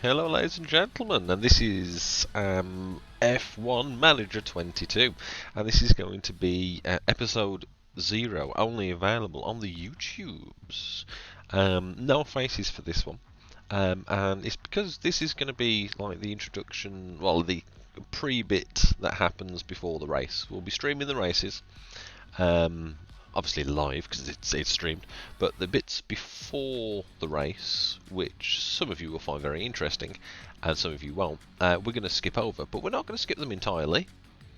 Hello, ladies and gentlemen, and this is F1 Manager 22, and this is going to be episode 0, only available on the YouTubes. No faces for this one, and it's because this is going to be like the introduction, well, the pre-bit that happens before the race. We'll be streaming the races. Obviously live because it's streamed, but the bits before the race, which some of you will find very interesting and some of you won't, we're going to skip over, but we're not going to skip them entirely.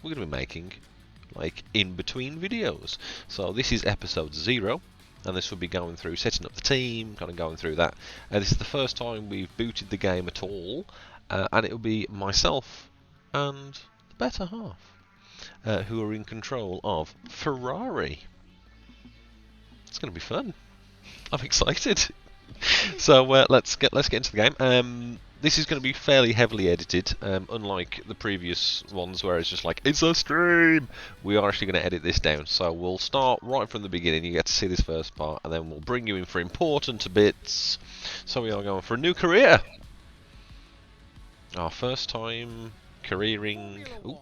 We're going to be making like in between videos. So this is episode 0, and this will be going through setting up the team, kind of going through that. This is the first time we've booted the game at all, and it will be myself and the better half who are in control of Ferrari. It's going to be fun. I'm excited. So let's get into the game. This is going to be fairly heavily edited, unlike the previous ones where it's just like it's a stream. We are actually going to edit this down, so we'll start right from the beginning. You get to see this first part, and then we'll bring you in for important bits. So we are going for a new career. Our first time careering. Ooh,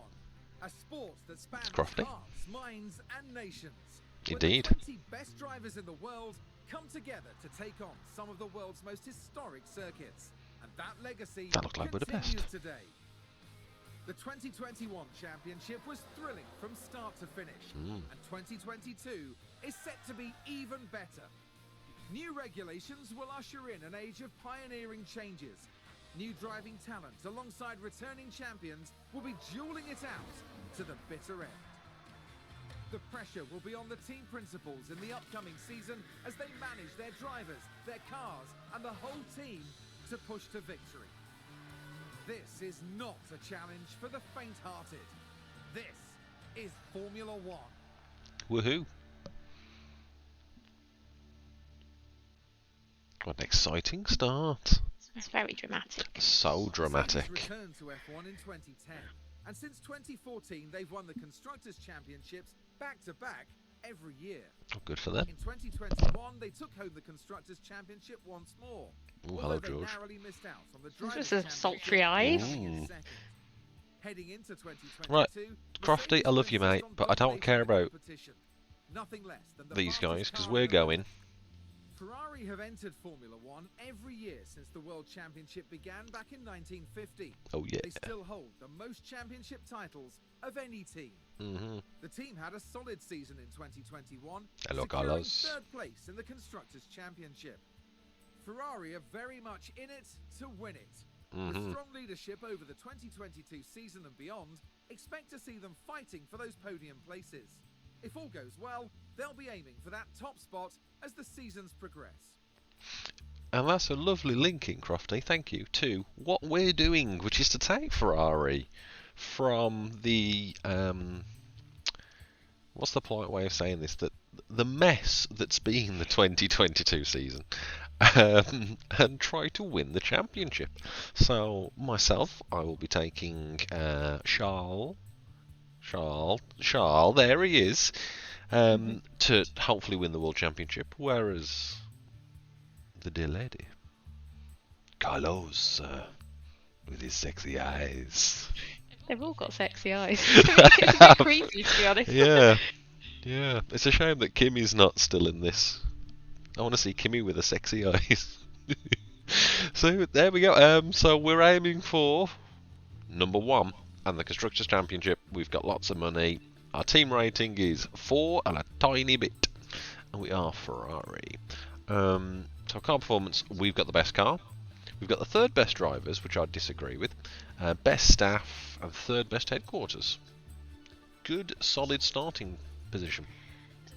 it's Crofty. Minds and nations. Indeed. The 20 best drivers in the world come together to take on some of the world's most historic circuits, and that legacy That looked like continues Budapest. today. The 2021 championship was thrilling from start to finish, and 2022 is set to be even better. New regulations will usher in an age of pioneering changes. New driving talent alongside returning champions will be dueling it out to the bitter end. The pressure will be on the team principals in the upcoming season as they manage their drivers, their cars, and the whole team to push to victory. This is not a challenge for the faint-hearted. This is Formula One. Woohoo! What an exciting start. It's very dramatic. So dramatic. Mercedes returned to F1 in 2010, and since 2014 they've won the Constructors' Championships back-to-back every year. Oh, good for them. In 2021 they took home the Constructors' Championship once more. Oh, hello, They George. narrowly missed out on the This Drivers' was a Championship sultry eyes. in second. Heading into 2022, Right, Mercedes Crofty, I love you, will mate, insist on but I don't care dominating about the competition. Nothing less than the these fastest guys, because car we're in the world. going. Ferrari have entered Formula One every year since the World Championship began back in 1950. Oh, yeah. They still hold the most championship titles of any team. The team had a solid season in 2021, Hello, securing Carlos. 3rd place in the Constructors' Championship. Ferrari are very much in it to win it. With strong leadership over the 2022 season and beyond, expect to see them fighting for those podium places. If all goes well, they'll be aiming for that top spot as the seasons progress. And that's a lovely linking, Crofty, thank you, to what we're doing, which is to take Ferrari from the, what's the polite way of saying this, that the mess that's been the 2022 season, and try to win the championship. So, myself, I will be taking Charles, there he is, to hopefully win the World Championship, whereas the dear lady, Carlos, with his sexy eyes. They've all got sexy eyes. It's a bit creepy, to be honest. Yeah, it's a shame that Kimmy's not still in this. I want to see Kimmy with the sexy eyes. So, there we go. So, we're aiming for number 1 and the Constructors' Championship. We've got lots of money. Our team rating is 4 and a tiny bit. And we are Ferrari. So car performance, we've got the best car. We've got the 3rd best drivers, which I disagree with. Best staff and 3rd best headquarters. Good, solid starting position.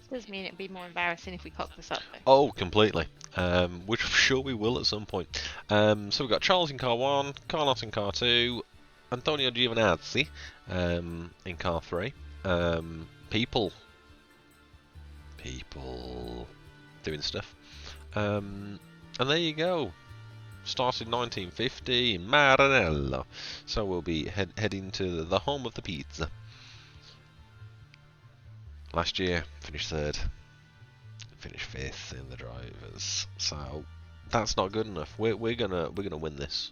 Does mean it'd be more embarrassing if we cock this up, though. Oh, completely. Which I'm sure we will at some point. So we've got Charles in car 1, Carlos in car 2, Antonio Giovinazzi in car 3. People doing stuff. And there you go. Started 1950 in Maranello. So we'll be heading to the home of the pizza. Last year, finished 3rd. Finished 5th in the drivers. So that's not good enough. We're gonna win this.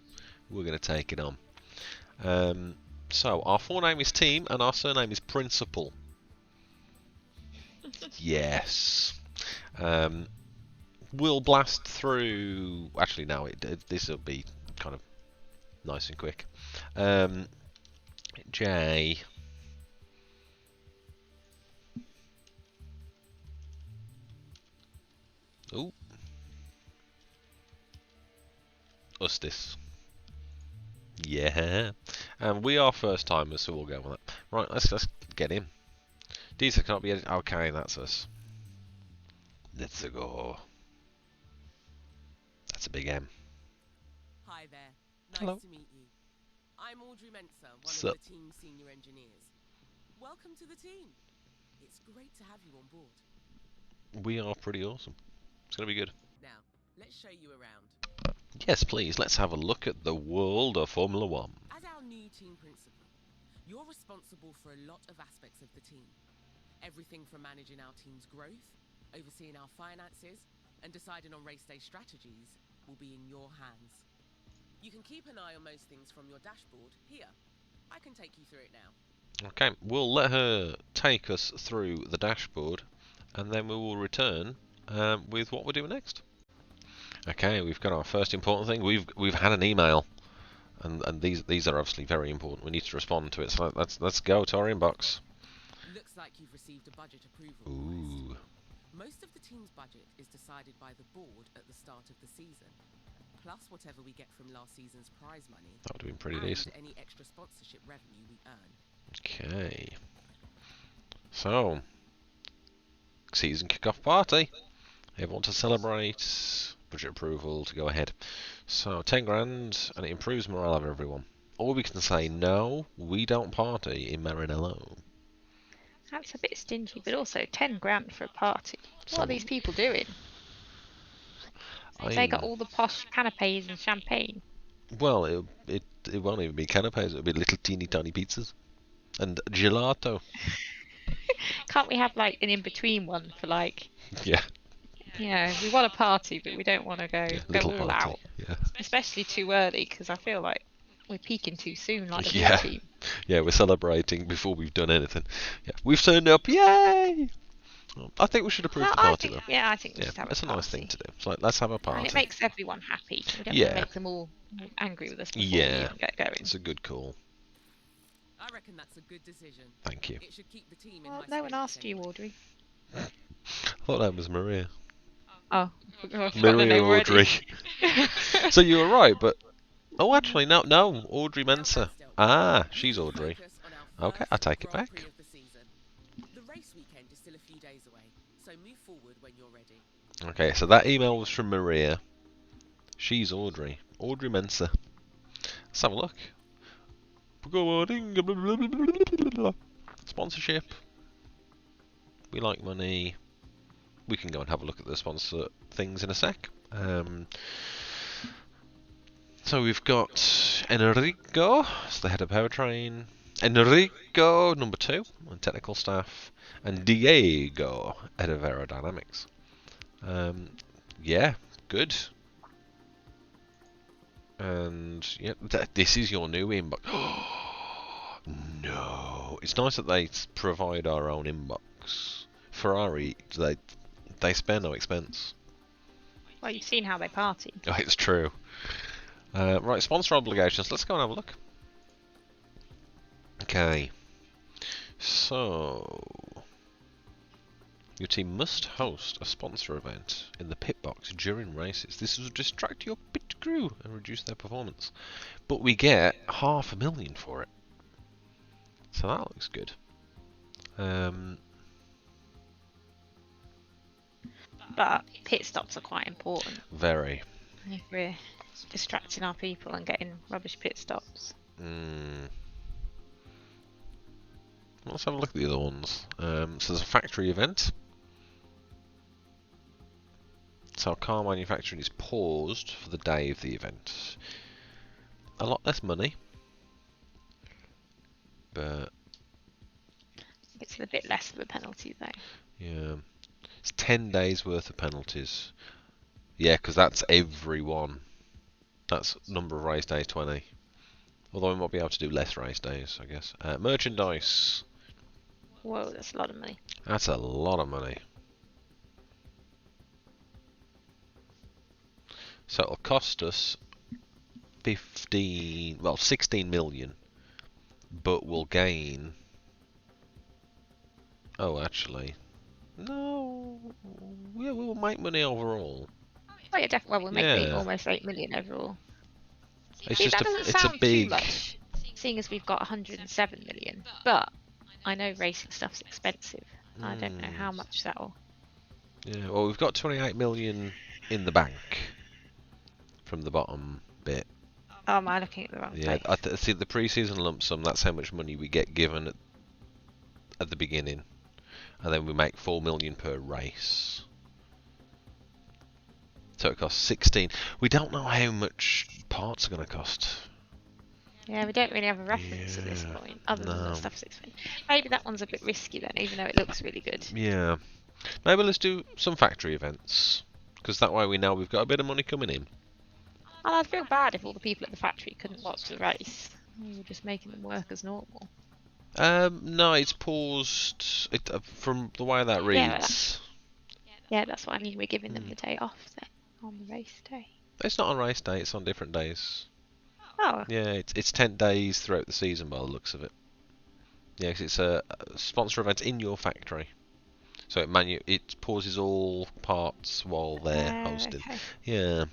we're going to take it on. So our forename is Team and our surname is Principal. Yes. We'll blast through. Actually, no. This will be kind of nice and quick. J. Ooh. Ustis. Yeah. And we are first timers, so we'll go with that. Right, let's get in. These cannot be edited. Okay, that's us. Let's go. That's a big M. Hi there. Nice Hello. to meet you. I'm Audrey Mensa, one Sup? of the team's senior engineers. Welcome to the team. It's great to have you on board. We are pretty awesome. It's going to be good. Now, let's show you around. Yes, please. Let's have a look at the world of Formula One. As our new team principal, you're responsible for a lot of aspects of the team. Everything from managing our team's growth, overseeing our finances, and deciding on race day strategies will be in your hands. You can keep an eye on most things from your dashboard here. I can take you through it now. Okay, we'll let her take us through the dashboard, and then we will return with what we're doing next. Okay, we've got our first important thing. We've had an email, and these are obviously very important. We need to respond to it. So let's go to our inbox. Looks like you've received a budget approval request. Ooh. Most of the team's budget is decided by the board at the start of the season, plus whatever we get from last season's prize money. That would have been pretty and decent. any extra sponsorship revenue we earn. Okay. So, season kickoff party. Everyone to celebrate. Budget approval to go ahead. So 10 grand, and it improves morale of everyone. Or we can say no, we don't party in Maranello. That's a bit stingy, but also 10 grand for a party. So- What are these people doing? They got all the posh canapes and champagne. Well, it won't even be canapes. It'll be little teeny tiny pizzas and gelato. Can't we have like an in-between one for like, Yeah, you know, we want a party, but we don't want to go little all party. out, Yeah, especially too early, because I feel like we're peaking too soon, like the blue Yeah. team. yeah, we're celebrating before we've done anything. Yeah, we've turned up. Yay! I think we should approve the party though. I think we Yeah, should have it's a a party. nice thing to do. So let's have a And party. it makes everyone happy. We don't Yeah. want to make them all angry with us before Yeah. we even get going. It's a good call. I reckon that's a good decision. Thank you. It should keep the team in Well, high no one spirits asked you, anyway. Audrey. I thought that was Maria. Oh, I've forgotten the Maria name Audrey. already. So you were right, but actually no, Audrey Mensa. Ah, she's Audrey. Focus on our Okay, first I take it Grand back. Prix of the season. The race weekend is still a few days away, so move forward when you're ready. Okay, so that email was from Maria. She's Audrey. Audrey Mensa. Let's have a look. Sponsorship. We like money. We can go and have a look at the sponsor things in a sec. So we've got Enrico, it's the head of powertrain. Enrico, number 2, on technical staff, and Diego, head of aerodynamics. Yeah, good. And yeah, this is your new inbox. No, it's nice that they provide our own inbox. Ferrari, they spare no expense. Well, you've seen how they party. Oh, it's true. Right, sponsor obligations. Let's go and have a look. Okay. So, your team must host a sponsor event in the pit box during races. This will distract your pit crew and reduce their performance. But we get $500,000 for it. So that looks good. But pit stops are quite important. Very. If we're distracting our people and getting rubbish pit stops. Let's have a look at the other ones. So there's a factory event. So car manufacturing is paused for the day of the event. A lot less money. But It's a bit less of a penalty though. yeah, it's 10 days worth of penalties. Yeah, because that's everyone. That's number of race days, 20. Although we might be able to do less race days, I guess. Merchandise. Whoa, that's a lot of money. That's a lot of money. So it'll cost us 16 million, but we'll gain. Oh, actually, no. Yeah, we'll make money overall. Oh yeah, definitely. Well, we'll make Yeah. almost 8 million overall. It's See, just that doesn't it's a sound too big. much, seeing as we've got 107 million. But I know racing stuff's expensive. I don't know how much that'll. Yeah, well, we've got 28 million in the bank from the bottom bit. Oh, am I looking at the wrong Yeah, place? see the pre-season lump sum. That's how much money we get given at the beginning, and then we make 4 million per race. So it costs 16. We don't know how much parts are going to cost. Yeah, we don't really have a reference at this Yeah, point, other than no. the stuff's expensive. Maybe that one's a bit risky then, even though it looks really good. Yeah, maybe let's do some factory events, because that way we know we've got a bit of money coming in. And I'd feel bad if all the people at the factory couldn't watch the race. We were just making them work as normal. No, it's paused. From the way that reads. Yeah, that's what I mean. We're giving them the day off then, on the race day. It's not on race day. It's on different days. Oh. Yeah, it's 10 days throughout the season by the looks of it. Yeah, 'cause it's a sponsor event in your factory. So it pauses all parts while they're hosting. Okay. Yeah.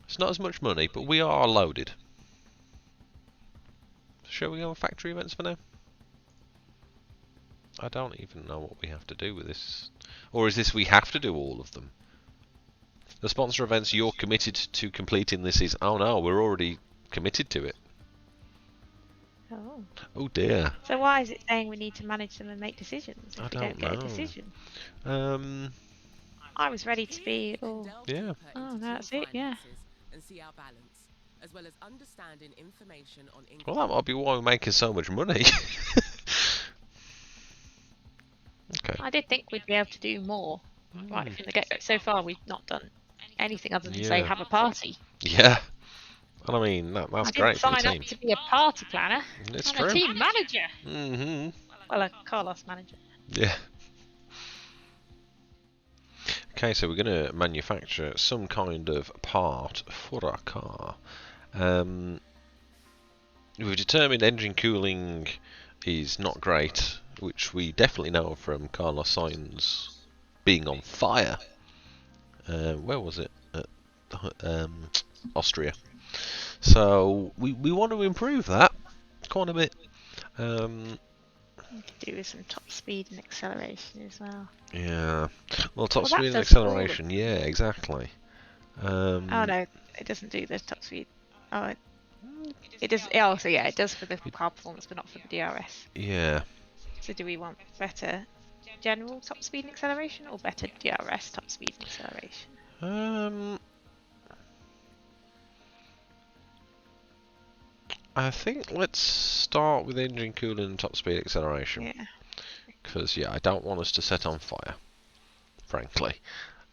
It's not as much money, but we are loaded. Shall we go on factory events for now? I don't even know what we have to do with this. Or is this we have to do all of them? The sponsor events you're committed to completing this is... Oh no, we're already committed to it. Oh. Oh dear. So why is it saying we need to manage them and make decisions if I we don't don't get a know. decision? Um, I was ready to be all... Yeah. Oh, that's it, yeah. And see our balance, as well as understanding information on well, that might be why we're making so much money. Okay. I did think we'd be able to do more right from the get-go. So far, we've not done anything other than say Yeah. have a party. Yeah. And I mean, that's I great didn't for the sign team. up to be a party planner. It's I'm true. a team manager. Mm-hmm. Well, a Carlos manager. Yeah. Okay, so we're going to manufacture some kind of part for our car. We've determined engine cooling is not great, which we definitely know from Carlos Sainz being on fire. Where was it? At Austria. So we want to improve that quite a bit. We could do with some top speed and acceleration as well. Yeah. Well, top Well, that speed and does all of acceleration. Yeah, exactly. Oh no, it doesn't do the top speed. Oh, it does. Oh, so yeah, it does for the car performance, but not for the DRS. Yeah. So do we want better general top speed and acceleration, or better DRS top speed and acceleration? I think let's start with engine cooling and top speed acceleration. Yeah. Because I don't want us to set on fire, frankly.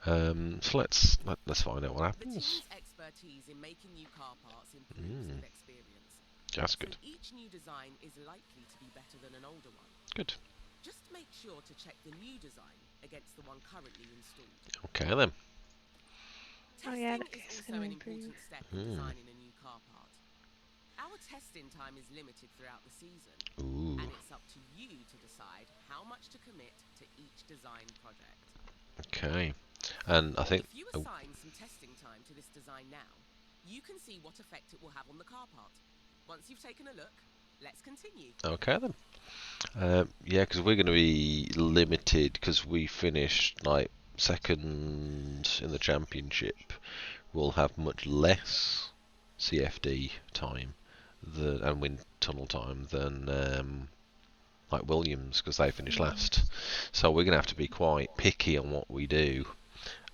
So let's find out what The happens. team's expertise in making new car parts improves with experience. That's So good. each new design is likely to be better than an older one. Good. Just make sure to check the new design against the one currently installed. Okay then. Oh, yeah, Testing that is is also gonna an improve. important step in designing a new car part. Our testing time is limited throughout the season, Ooh. and it's up to you to decide how much to commit to each design project. Okay. And I think. If you assign some testing time to this design now, you can see what effect it will have on the car part. Once you've taken a look, let's continue. Okay then. Yeah, because we're going to be limited because we finished like second in the championship. We'll have much less CFD time and wind tunnel time than like Williams because they finished last. So we're going to have to be quite picky on what we do.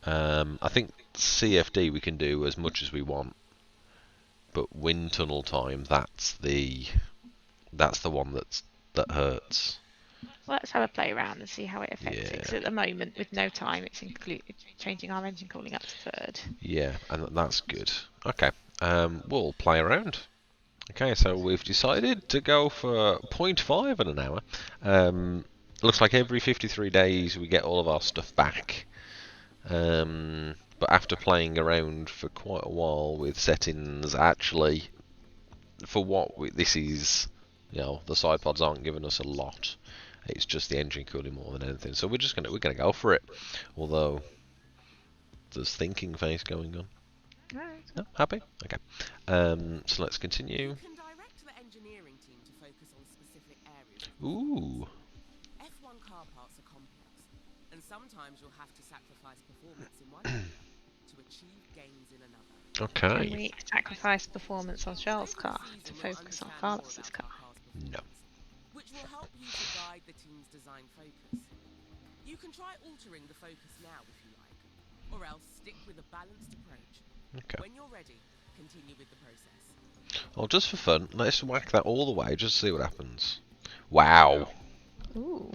I think CFD we can do as much as we want, but wind tunnel time that's the one that hurts. Well, let's have a play around and see how it affects it. Yeah. 'Cause at the moment, with no time, it's changing our engine cooling up to third. Yeah, and that's good. Okay, we'll play around. Okay, so we've decided to go for 0.5 in an hour. Looks like every 53 days we get all of our stuff back. But after playing around for quite a while with settings, actually, for what this is, the side pods aren't giving us a lot. It's just the engine cooling more than anything. So we're gonna go for it. Although there's thinking phase going on. No, happy? Okay. So let's continue. You can direct the engineering team to focus on specific areas. Ooh. F1 car parts are complex, and sometimes you'll have to sacrifice performance in one area to achieve gains in another. Okay. Can we sacrifice performance on Charles' car to focus on Carlos's car? No. Which will help you to guide the team's design focus. You can try altering the focus now if you like, or else stick with a balanced approach. Okay. When you're ready, continue with the process. Well, just for fun, let's whack that all the way, just to see what happens. Wow. Ooh.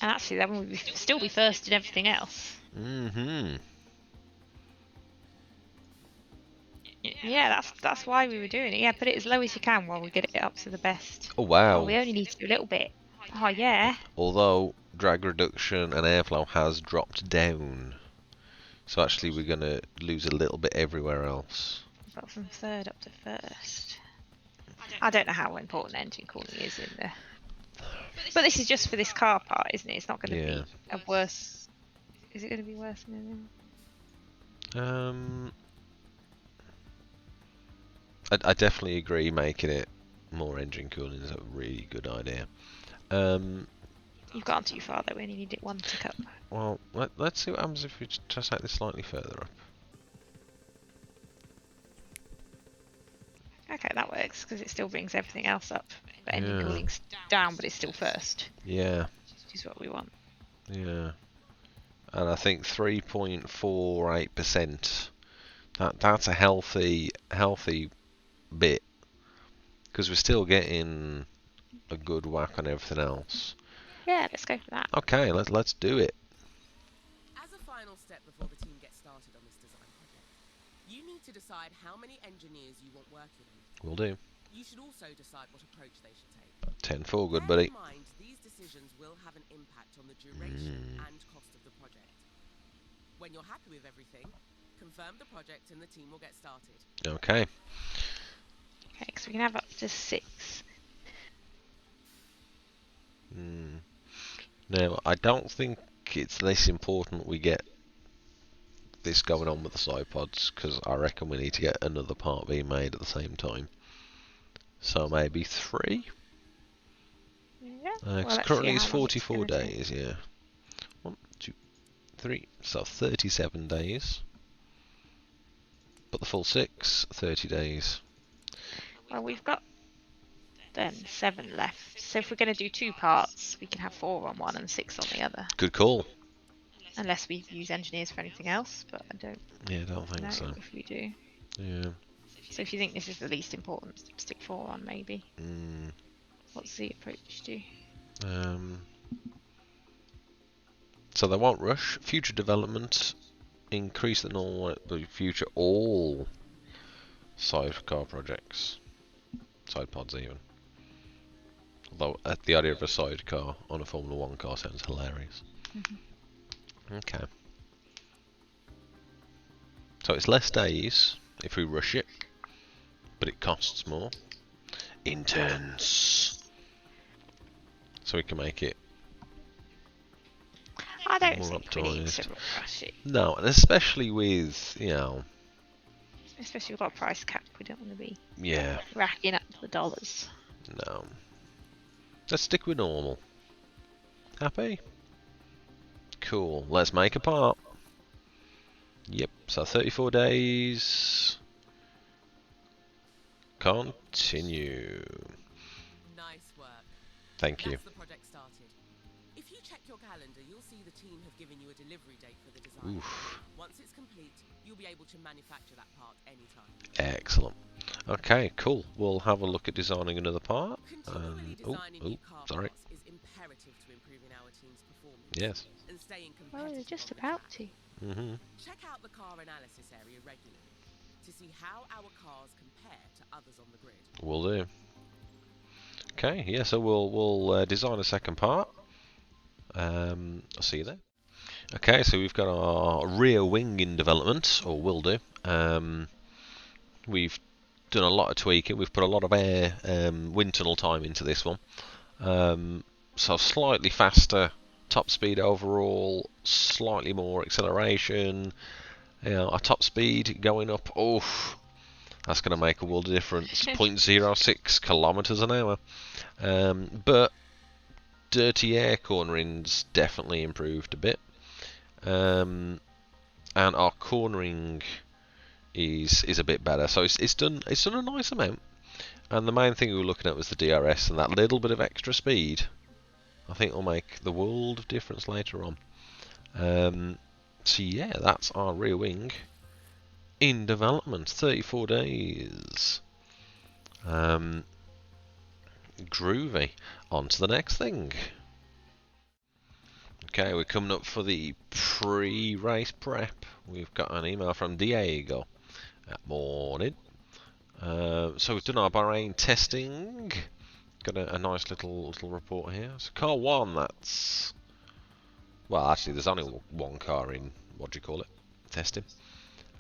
And actually, that would still be first in everything else. Mm-hmm. Yeah, that's why we were doing it. Yeah, put it as low as you can while we get it up to the best. Oh, wow. Oh, we only need to do a little bit. Oh, yeah. Although drag reduction and airflow has dropped down. So actually we're going to lose a little bit everywhere else. But from third up to first. I don't know how important engine cooling is in there. But this is just for this car part, isn't it? It's not going to be a worse... Is it going to be worse than I definitely agree making it more engine cooling is a really good idea. You've gone too far though, we only need it one tick up. Well, let's see what happens if we just take this slightly further up. Okay, that works, because it still brings everything else up. But engine cooling's down, but it's still first. Yeah. Which is what we want. Yeah. And I think 3.48%, that's a healthy bit. Because we're still getting a good whack on everything else. Yeah, let's go for that. Okay, let's do it. As a final step before the team gets started on this design project, you need to decide how many engineers you want working on it. Will do. You should also decide what approach they should take. 10-4, good Bear buddy. in mind, these decisions will have an impact on the duration and cost of the project. When you're happy with everything, confirm the project and the team will get started. Okay. Okay, so we can have up to 6. Now, I don't think it's less important we get this going on with the side pods, because I reckon we need to get another part being made at the same time. So maybe 3? Yeah. Well, currently it's 44 days, yeah. 1, 2, 3, so 37 days. But the full 6, 30 days. Well, we've got then 7 left. So if we're going to do 2 parts, we can have 4 on one and 6 on the other. Good call. Unless we use engineers for anything else, but I don't think know so. if we do. Yeah. So if you think this is the least important, stick 4 on maybe. What's the approach do? So they won't rush. Future development, increase the normal future all sidecar projects, side pods even. Although the idea of a sidecar on a Formula 1 car sounds hilarious. Okay. So it's less days if we rush it, but it costs more. Intense. So we can make it I don't more think we need optimised. to rush it. No, and especially with, Especially we've got a price cap, we don't want to be yeah, racking up the dollars. no. Let's stick with normal. Happy? Cool. Let's make a part. Yep, so 34 days. Continue. Nice work. Thank you. That's the project started. If you check your calendar, you'll see the team have given you a delivery date for the design. Oof. Once it's complete, you'll be able to manufacture that part anytime. Excellent. Okay, cool. We'll have a look at designing another part. Continually designing new car sorry. parts is imperative to improving our team's performance. Yes. And staying Well, competitive. we're just on the about track. to. Check out the car analysis area regularly to see how our cars compare to others on the grid. Will do. Okay, yeah, so we'll design a second part. I'll see you there. Okay, so we've got our rear wing in development, or will do. We've done a lot of tweaking. We've put a lot of air wind tunnel time into this one. So slightly faster top speed overall, slightly more acceleration. Our top speed going up. Oh, that's going to make a world of difference. 0.06 kilometers an hour. But dirty air cornering's definitely improved a bit. And our cornering is a bit better. So it's done a nice amount. And the main thing we were looking at was the DRS, and that little bit of extra speed I think will make the world of difference later on. So yeah, that's our rear wing in development. 34 days. Groovy. On to the next thing. Okay, we're coming up for the pre-race prep. We've got an email from Diego. Morning. So we've done our Bahrain testing. Got a nice little report here. So car 1, that's... Well, actually, there's only one car in, what do you call it, testing.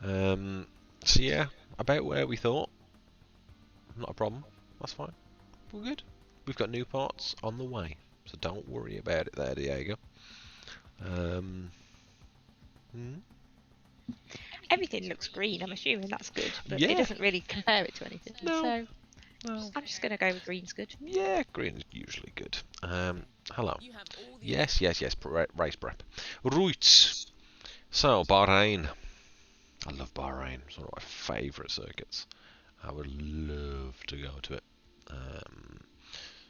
So yeah, about where we thought. Not a problem. That's fine. We're good. We've got new parts on the way. So don't worry about it there, Diego. Everything looks green. I'm assuming that's good, but Yeah. it doesn't really compare it to anything. No. So No. I'm just going to go with green's good. Yeah, green is usually good. Hello. You have all the Yes, race prep. Right. So, Bahrain. I love Bahrain. It's one of my favourite circuits. I would love to go to it.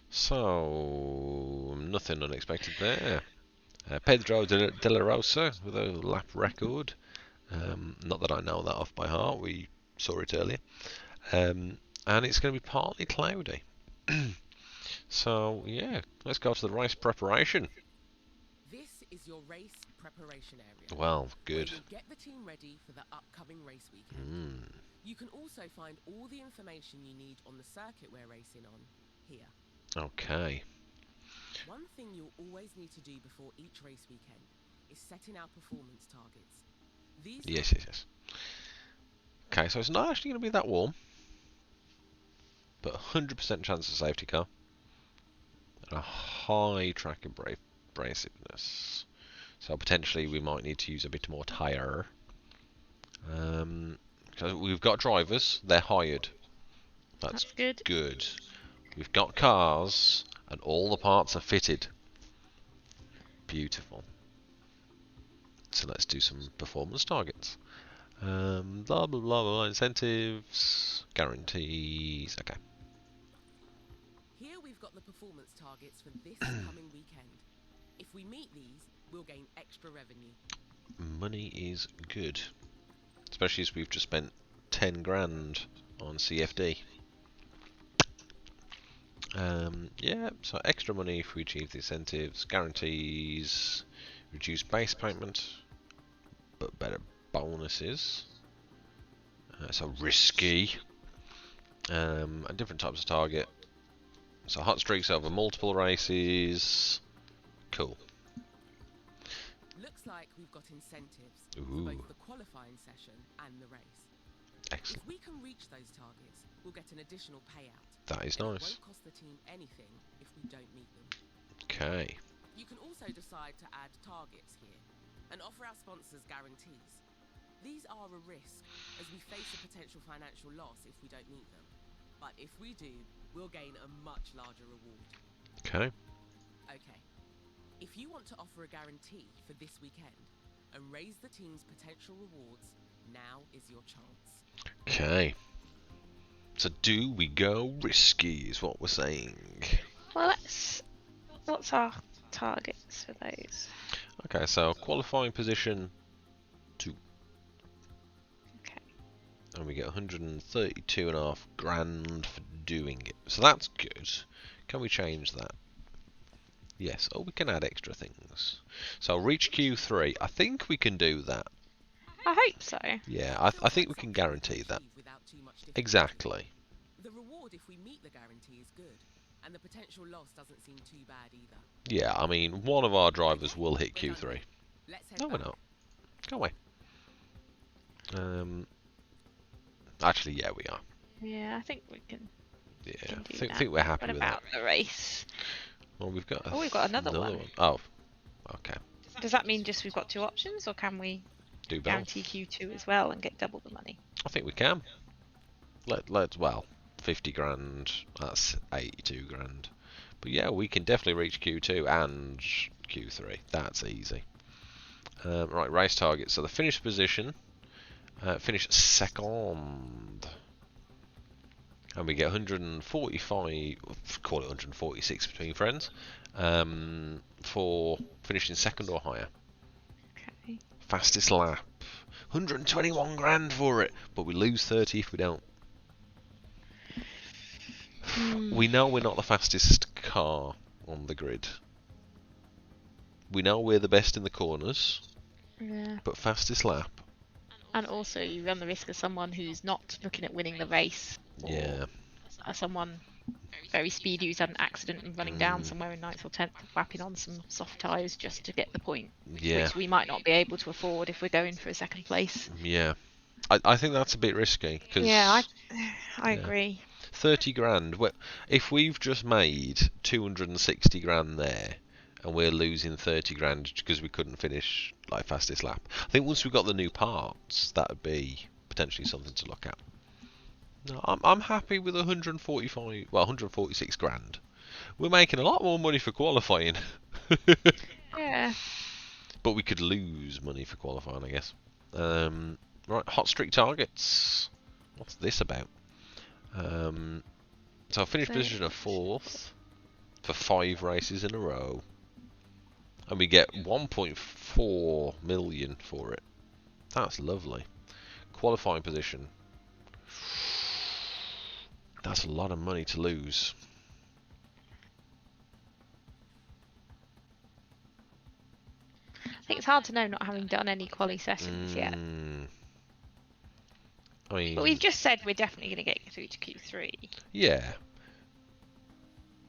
So, nothing unexpected there. Pedro de la Rosa with a lap record. Not that I know that off by heart. We saw it earlier. And it's going to be partly cloudy. So, yeah, let's go to the race preparation. This is your race preparation area. Well, good. Where you'll get the team ready for the upcoming race weekend. You can also find all the information you need on the circuit we're racing on here. Okay. One thing you'll always need to do before each race weekend is setting our performance targets. These Yes. Okay, so it's not actually going to be that warm, but 100% chance of safety car. And a high track abrasiveness. So potentially we might need to use a bit more tyre. Because we've got drivers, they're hired. That's good. good. We've got cars, and all the parts are fitted. Beautiful. So let's do some performance targets. Blah blah blah blah. Incentives, guarantees. Okay. Here we've got the performance targets for this coming weekend. If we meet these, we'll gain extra revenue. Money is good, especially as we've just spent 10 grand on CFD. Yeah, so extra money if we achieve the incentives, guarantees, reduced base payment, but better bonuses. So risky. And different types of target. So hot streaks over multiple races. Cool. Looks like we've got incentives Ooh. for both the qualifying session and the race. Excellent. If we can reach those targets, we'll get an additional payout. That is and nice. It won't cost the team anything if we don't meet them. Okay. You can also decide to add targets here and offer our sponsors guarantees. These are a risk as we face a potential financial loss if we don't meet them. But if we do, we'll gain a much larger reward. Okay. Okay. If you want to offer a guarantee for this weekend and raise the team's potential rewards, now is your chance. Okay. So do we go risky is what we're saying. Well, what's our targets for those? Okay, so qualifying position 2. Okay. And we get 132.5 grand for doing it. So that's good. Can we change that? Yes. Oh, we can add extra things. So reach Q3. I think we can do that. I hope so. Yeah, I think we can guarantee that. Exactly. The reward if we meet the guarantee is good, and the potential loss doesn't seem too bad either. Yeah, I mean, one of our drivers will hit We're done Q3. then. Let's head No, we're back. not. Go away. Actually, yeah, we are. Yeah, I think we can. Yeah, Can do think that. we're happy What with about that. the race? Well, we've got Oh, we've got another one. Oh, okay. Does that mean just we've got 2 options, or can we Do both. guarantee Q2 as well and get double the money? I think we can. Let's well, 50 grand. That's 82 grand. But yeah, we can definitely reach Q2 and Q3. That's easy. Right, race target. So the finish position, finish second. And we get 145, call it 146 between friends, for finishing second or higher. Okay. Fastest lap, 121 grand for it, but we lose 30 if we don't. We know we're not the fastest car on the grid. We know we're the best in the corners, Yeah. but fastest lap. And also, you run the risk of someone who's not looking at winning the race. Or Yeah. someone very speedy who's had an accident and running down somewhere in 9th or 10th, whapping on some soft tyres just to get the point. Yeah. Which we might not be able to afford if we're going for a second place. Yeah. I think that's a bit risky. Cause, Yeah, I agree. 30 grand. If we've just made 260 grand there, and we're losing 30 grand because we couldn't finish like fastest lap, I think once we got the new parts, that would be potentially something to look at. No, I'm happy with 146 grand. We're making a lot more money for qualifying. Yeah. But we could lose money for qualifying, I guess. Right, hot streak targets. What's this about? So I finished position of 4th for 5 races in a row. And we get 1.4 million for it. That's lovely. Qualifying position. That's a lot of money to lose. I think it's hard to know not having done any quali sessions yet. I mean, But we've just said we're definitely going to get through to Q3. yeah.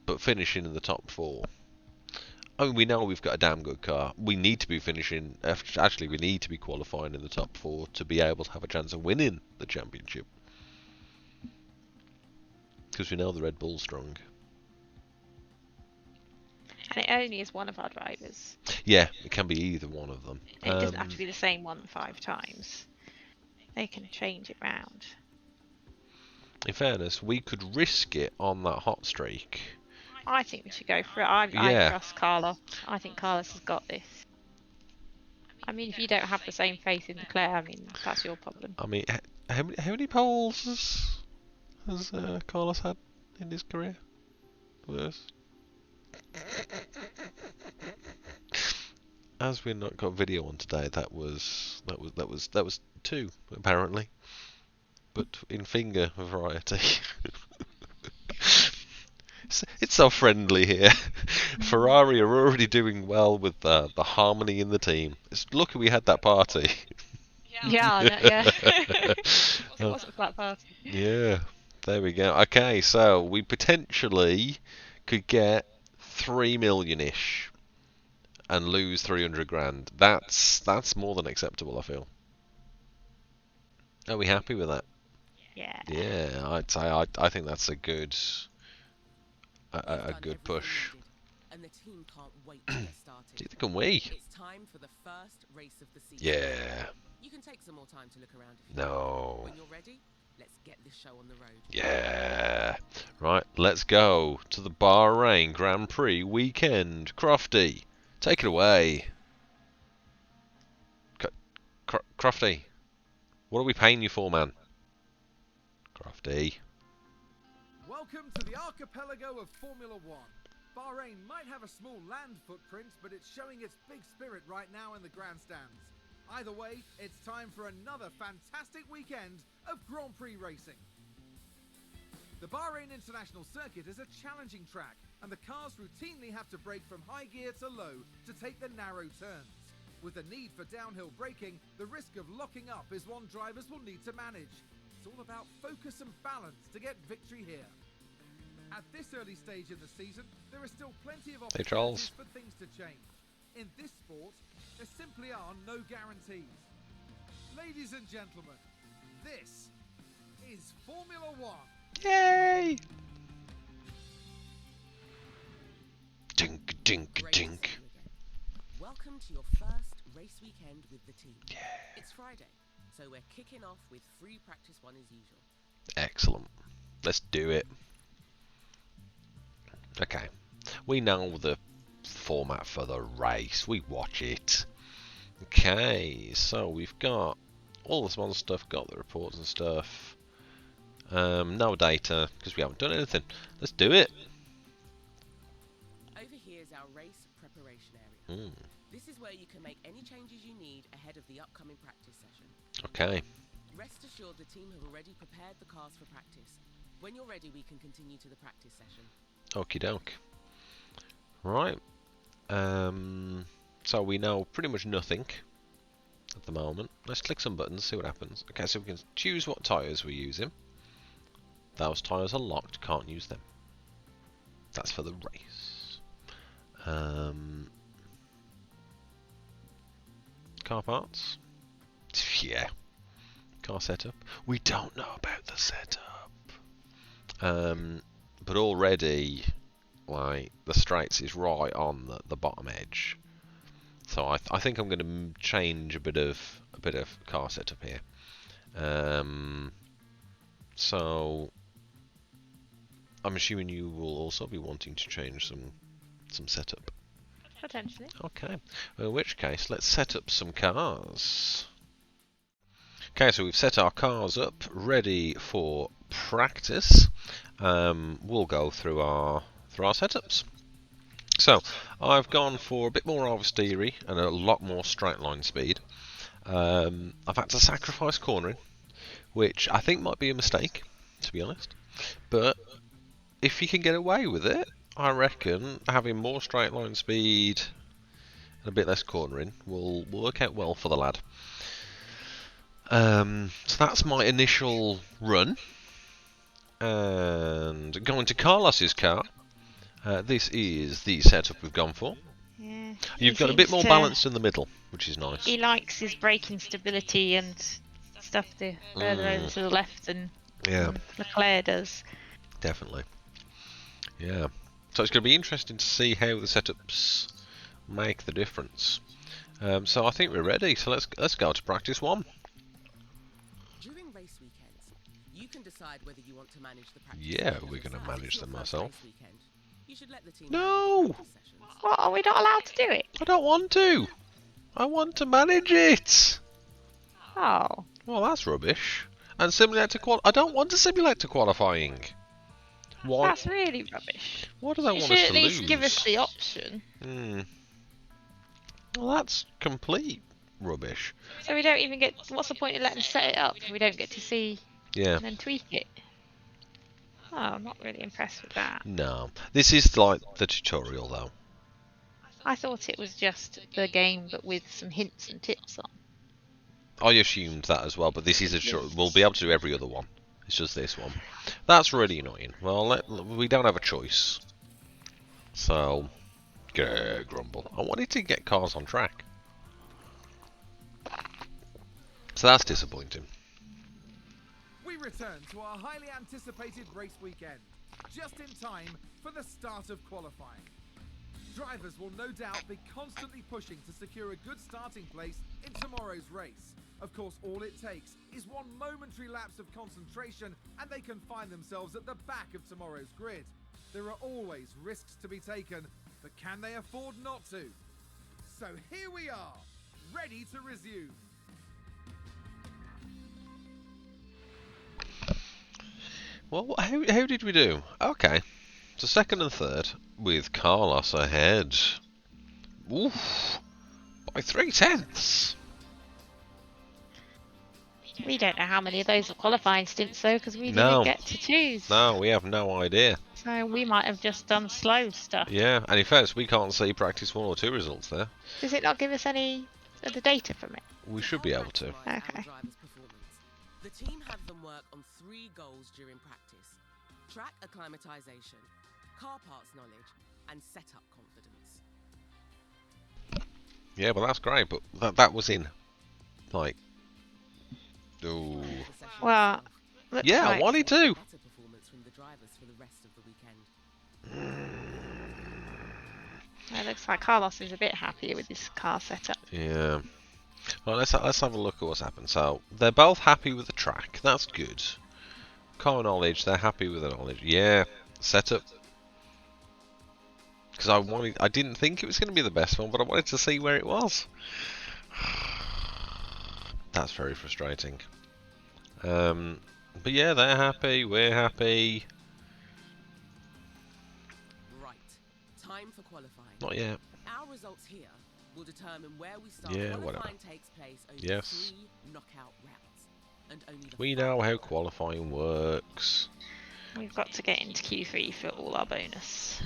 But finishing in the top 4. I mean, we know we've got a damn good car. We need to be finishing. Actually, we need to be qualifying in the top 4 to be able to have a chance of winning the championship. Because we know the Red Bull's strong. And it only is one of our drivers. Yeah, it can be either one of them. It doesn't have to be the same one 5 times. They can change it round. In fairness, we could risk it on that hot streak. I think we should go for it. I Yeah. trust Carlos. I think Carlos has got this. I mean, if you don't have the same faith in Leclerc, I mean, that's your problem. I mean, how many poles has Carlos had in his career? Worse. As we've not got video on today, that was 2 apparently, but in finger variety. It's so friendly here. Ferrari are already doing well with the harmony in the team. It's lucky we had that party. Yeah. It wasn't a flat party. Yeah, there we go. Okay, so we potentially could get 3 million-ish and lose 300 grand. That's more than acceptable, I feel. Are we happy with that? Yeah. Yeah, I'd say I think that's a good We've done good everything push. needed, and the team can't wait to get started. Neither can we. It's time for the first race of the season. Yeah. You can take some more time to look around if you No. want. When you're ready, let's get this show on the road. Yeah. Right, let's go to the Bahrain Grand Prix weekend. Crofty, take it away. Crofty, what are we paying you for, man? Crofty. Welcome to the archipelago of Formula One. Bahrain might have a small land footprint, but it's showing its big spirit right now in the grandstands. Either way, it's time for another fantastic weekend of Grand Prix racing. The Bahrain International Circuit is a challenging track, and the cars routinely have to brake from high gear to low to take the narrow turns. With the need for downhill braking, the risk of locking up is one drivers will need to manage. It's all about focus and balance to get victory here. At this early stage in the season, there are still plenty of opportunities for things to change. In this sport, there simply are no guarantees. Ladies and gentlemen, this is Formula One. Yay! Dink, dink, dink. Welcome to your first race weekend with the team. Yeah. It's Friday, so we're kicking off with free practice one as usual. Excellent. Let's do it. Okay. We know the format for the race. We watch it. Okay, so we've got all the small stuff, got the reports and stuff. No data, because we haven't done anything. Let's do it. Over here is our race preparation area. Mm. This is where you can make any changes you need ahead of the upcoming practice session. Okay. Rest assured the team have already prepared the cars for practice. When you're ready, we can continue to the practice session. Okie doke. Right. So we know pretty much nothing at the moment. Let's click some buttons, see what happens. Okay, so we can choose what tyres we're using. Those tyres are locked, can't use them. That's for the race. Car parts. Yeah. Car setup. We don't know about the setup. But already, like, the straights is right on the bottom edge. So I think I'm going to change a bit of car setup here. So I'm assuming you will also be wanting to change some setup. Potentially. Okay. In which case, let's set up some cars. Okay, so we've set our cars up, ready for practice. We'll go through our setups. So I've gone for a bit more oversteery and a lot more straight line speed. I've had to sacrifice cornering, which I think might be a mistake, to be honest. But if you can get away with it, I reckon having more straight line speed and a bit less cornering will work out well for the lad. So that's my initial run. And going to Carlos's car, this is the setup we've gone for. Yeah. You've got a bit more balance in the middle, which is nice. He likes his braking stability and stuff further over to the left than Leclerc does. Definitely. Yeah. So it's going to be interesting to see how the setups make the difference. So I think we're ready. So let's go to practice one. During race weekends, you can decide whether you want to manage the practice. Yeah, we're going to manage them ourselves. You should let the team No! What, are we not allowed to do it? I don't want to. I want to manage it. Oh. Well, that's rubbish. And simulator I don't want to simulate to qualifying. Why? That's really rubbish. What do they You want should us to at least lose? give us the option. Well, that's complete rubbish. So we don't even get... What's the point of letting them set it up if we don't get to see and then tweak it? Oh, I'm not really impressed with that. No. This is like the tutorial, though. I thought it was just the game, but with some hints and tips on. I assumed that as well, but this is a tutorial. We'll be able to do every other one. It's just this one. That's really annoying. Well, we don't have a choice. So, grumble. I wanted to get cars on track. So that's disappointing. We return to our highly anticipated race weekend, just in time for the start of qualifying. Drivers will no doubt be constantly pushing to secure a good starting place in tomorrow's race. Of course, all it takes is one momentary lapse of concentration and they can find themselves at the back of tomorrow's grid. There are always risks to be taken, but can they afford not to? So here we are, ready to resume. Well, how did we do? Okay. So second and third, with Carlos ahead. Oof. By 3/10. We don't know how many of those are qualifying stints though, because we didn't get to choose. No, we have no idea. So we might have just done slow stuff. Yeah, and in fact, we can't see practice 1 or 2 results there. Does it not give us any So the data from it. We should be able to. Help maximise our Okay. drivers' performance. The team had them work on 3 goals during practice: track acclimatization, car parts knowledge, and setup confidence. Yeah, well that's great, but that was in, like, ooh. Well, looks Yeah, like what did he do? Better performance from the drivers for the rest of the weekend. it looks like Carlos is a bit happier with his car setup. Yeah. Well, let's have a look at what's happened. So they're both happy with the track. That's good. Car knowledge. They're happy with the knowledge. Yeah. Setup. Because I didn't think it was going to be the best one, but I wanted to see where it was. That's very frustrating. But yeah, they're happy. We're happy. Right. Time for qualifying. Not yet. Our results here will determine where we start. Yeah, Qualifying whatever. takes place over Yes. 3 knockout rounds. And only the We know final how qualifying works. We've got to get into Q3 for all our bonus.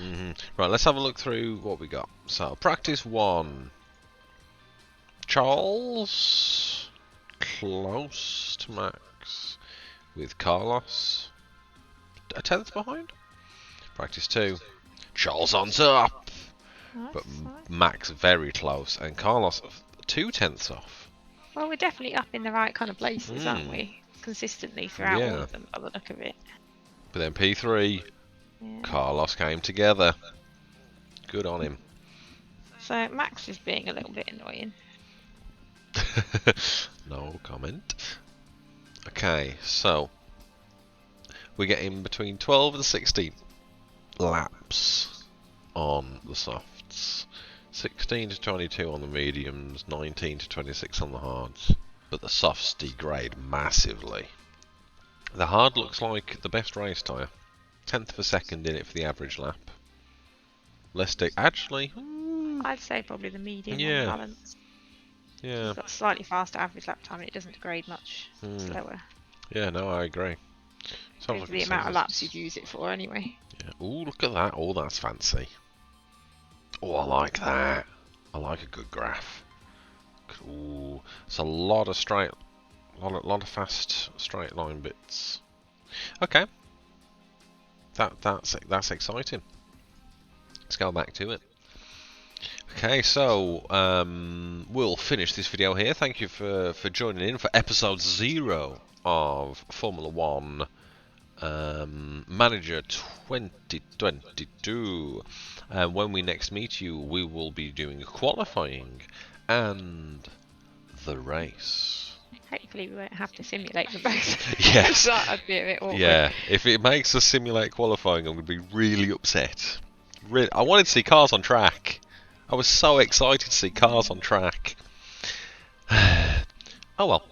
Right, let's have a look through what we got. So, practice 1. Charles. Close to Max. With Carlos. A tenth behind. Practice 2. Charles on top. But Nice. Max very close. And Carlos 2/10 off. Well, we're definitely up in the right kind of places, aren't Mm. we? Consistently throughout all Yeah. of them, by the look of it. But then P3. Yeah. Carlos came together. Good on him. So Max is being a little bit annoying. No comment. Okay, so we're getting between 12 and 16 laps on the softs, 16 to 22 on the mediums, 19 to 26 on the hards. But the softs degrade massively. The hard looks like the best race tyre. 10th of a second in it for the average lap. Less actually, I'd say probably the medium Yeah. on balance. yeah, It's got slightly faster average lap time and it doesn't degrade much Hmm. slower. yeah. No, I agree. Sounds With like the it amount of says- laps you'd use it for anyway. Yeah. Ooh, look at that. Oh, that's fancy. Oh, I like that. I like a good graph. Ooh, it's a lot of lot of fast straight line bits. Okay. That's exciting. Let's go back to it. Okay, so we'll finish this video here. Thank you for joining in for episode 0 of Formula 1 Manager 2022. When we next meet you, we will be doing qualifying and the race. Hopefully we won't have to simulate them both. Yes. That'd be a bit awkward. Yeah, if it makes us simulate qualifying, I'm going to be really upset. I wanted to see cars on track. I was so excited to see cars on track. Oh well.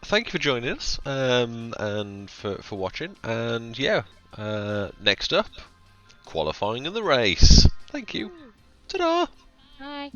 Thank you for joining us and for watching. And yeah, next up, qualifying and the race. Thank you. Ta-da! Bye.